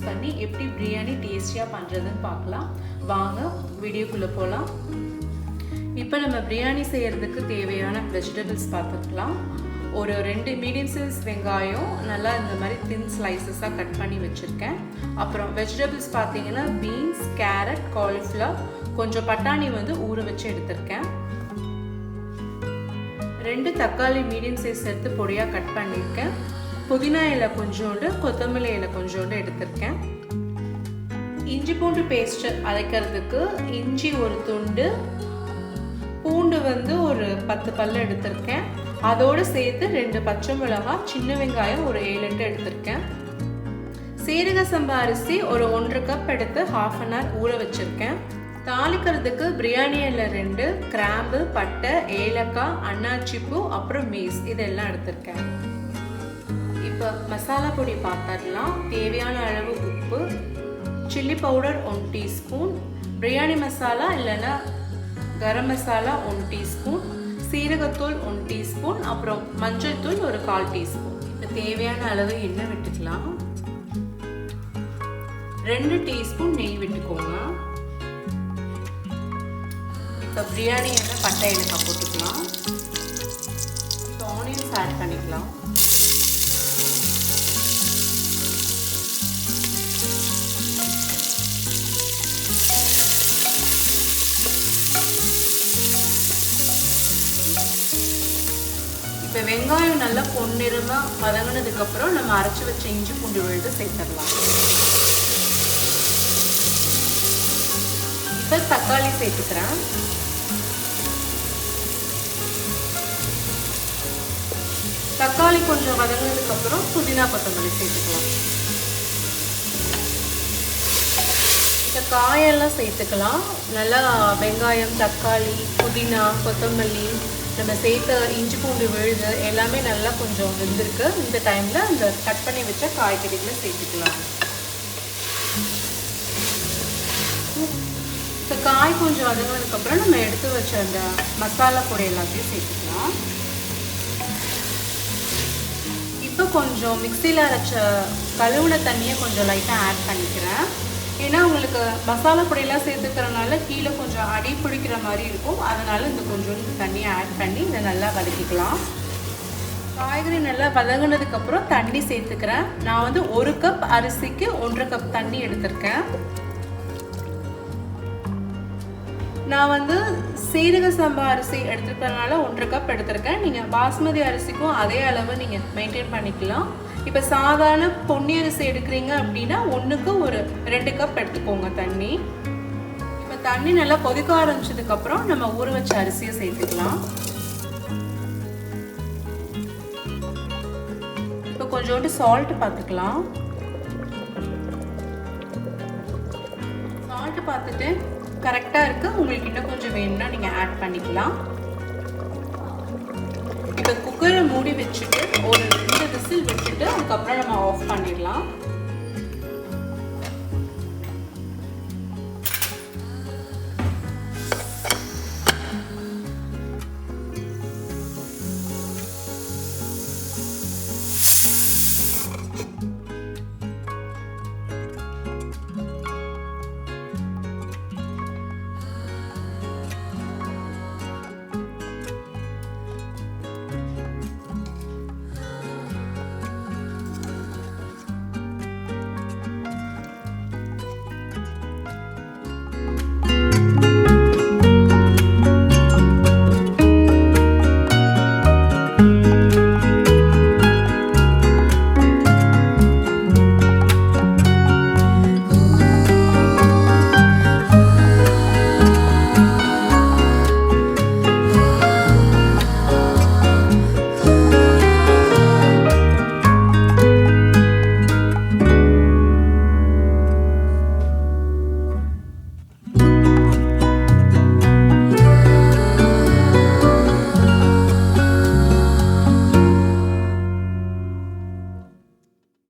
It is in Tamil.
பண்ணி எப்படி பிரியாணி டேஸ்டியாக பண்ணுறதுன்னு பார்க்கலாம். வாங்க வீடியோக்குள்ளே போகலாம். இப்போ நம்ம பிரியாணி செய்கிறதுக்கு தேவையான வெஜிடபிள்ஸ் பார்த்துக்கலாம். ஒரு 2 மீடியம் சைஸ் வெங்காயம் நல்லா இந்த மாதிரி தின் ஸ்லைசஸாக கட் பண்ணி வச்சுருக்கேன். அப்புறம் வெஜிடபிள்ஸ் பார்த்தீங்கன்னா பீன்ஸ், கேரட், காலிஃப்ளவர், கொஞ்சம் பட்டாணி ஊற வச்சு எடுத்திருக்கேன். 2 தக்காளி மீடியம் சைஸ் எடுத்து பொடியாக கட் பண்ணியிருக்கேன். புதினா இலை கொஞ்சோண்டு, கொத்தமல்லி இலை கொஞ்சோண்டு எடுத்திருக்கேன். இஞ்சி பூண்டு பேஸ்ட்டு அரைக்கிறதுக்கு இஞ்சி ஒரு துண்டு, பூண்டு ஒரு 10 பல்லு எடுத்திருக்கேன். அதோடு சேர்த்து 2 பச்சை மிளகாய், சின்ன வெங்காயம் ஒரு 7-8 எடுத்திருக்கேன். சீரக சம்பா அரிசி ஒரு 1 கப் எடுத்து 1/2 அன் ஹவர் ஊற வச்சுருக்கேன். தாளிக்கிறதுக்கு பிரியாணி இலை 2, கிராம்பு, பட்டை, ஏலக்காய், அன்னாச்சி பூ, அப்புறம் மீஸ் இதெல்லாம் எடுத்திருக்கேன். இப்போ மசாலா பொடி பார்த்துடலாம். தேவையான அளவு உப்பு, chilli powder 1 teaspoon, biryani masala இல்லைன்னா கரம் மசாலா 1 டீஸ்பூன், சீரகத்தூள் 1 டீஸ்பூன், அப்புறம் மஞ்சள் தூள் ஒரு 1/4 டீஸ்பூன். இப்போ தேவையான அளவு எண்ணெய் விட்டுக்கலாம். 2 டீஸ்பூன் நெய் விட்டுக்கோங்க. இப்போ பிரியாணி எண்ணெய் பட்டை ஏலக்காய் போட்டுக்கலாம். இப்போ ஆனியன்ஸ் ஆட் பண்ணிக்கலாம். இப்போ வெங்காயம் நல்லா பொன்னிறமாக வதங்கினதுக்கப்புறம் நம்ம அரைச்சி வச்ச இஞ்சி பூண்டு விழுது சேர்த்துடலாம். இப்போ தக்காளி சேர்த்துக்கிறேன். தக்காளி கொஞ்சம் வதங்கினதுக்கப்புறம் புதினா கொத்தமல்லி சேர்த்துக்கலாம். இந்த காயெல்லாம் சேர்த்துக்கலாம். நல்லா வெங்காயம், தக்காளி, புதினா, கொத்தமல்லி, நம்ம சேர்த்த இஞ்சி பூண்டு விழுது எல்லாமே நல்லா கொஞ்சம் வெந்திருக்கு. இந்த டைமில் அந்த கட் பண்ணி வச்ச காய்கறிகளை சேர்த்துக்கலாம். இப்போ காய் கொஞ்சம் வதங்கினதுக்கப்புறம் நம்ம எடுத்து வச்ச அந்த மசாலா பொடி எல்லாத்தையும் சேர்த்துக்கலாம். இப்போ கொஞ்சம் மிக்சியில் அரைச்ச கழுவுன தண்ணியை கொஞ்சம் லைட்டாக ஆட் பண்ணிக்கிறேன். ஏன்னா உங்களுக்கு மசாலா பொடியெல்லாம் சேர்த்துக்கிறனால கீழே கொஞ்சம் அடி பிடிக்கிற மாதிரி இருக்கும். அதனால் இந்த கொஞ்சோண்டு தண்ணியை ஆட் பண்ணி இதை நல்லா வதக்கிக்கலாம். காய்கறி நல்லா வதங்கினதுக்கப்புறம் தண்ணி சேர்த்துக்கிறேன். நான் 1 கப் அரிசிக்கு 1.5 கப் தண்ணி எடுத்திருக்கேன். நான் சீரக சம்பா அரிசி எடுத்துக்கிறதுனால 1.5 கப் எடுத்திருக்கேன். நீங்கள் பாஸ்மதி அரிசிக்கும் அதே அளவு நீங்கள் மெயின்டைன் பண்ணிக்கலாம். இப்போ சாதாரண பொன்னி அரிசி எடுக்கிறீங்க அப்படின்னா 1க்கு ஒரு 2 கப் எடுத்துக்கோங்க தண்ணி. இப்போ தண்ணி நல்லா கொதிக்க ஆரம்பிச்சதுக்கப்புறம் நம்ம ஊற வச்ச அரிசியை சேர்த்துக்கலாம். இப்போ கொஞ்சோண்டு சால்ட் பார்த்துக்கலாம். சால்ட் பார்த்துட்டு கரெக்டாக இருக்குது. உங்களுக்கு இன்னும் கொஞ்சம் வேணும்னா நீங்கள் ஆட் பண்ணிக்கலாம். இப்போ குக்கரை மூடி வச்சுட்டு ஒரு 2 விசில் விட்டுட்டு அதுக்கப்புறம் நம்ம ஆஃப் பண்ணிடலாம்.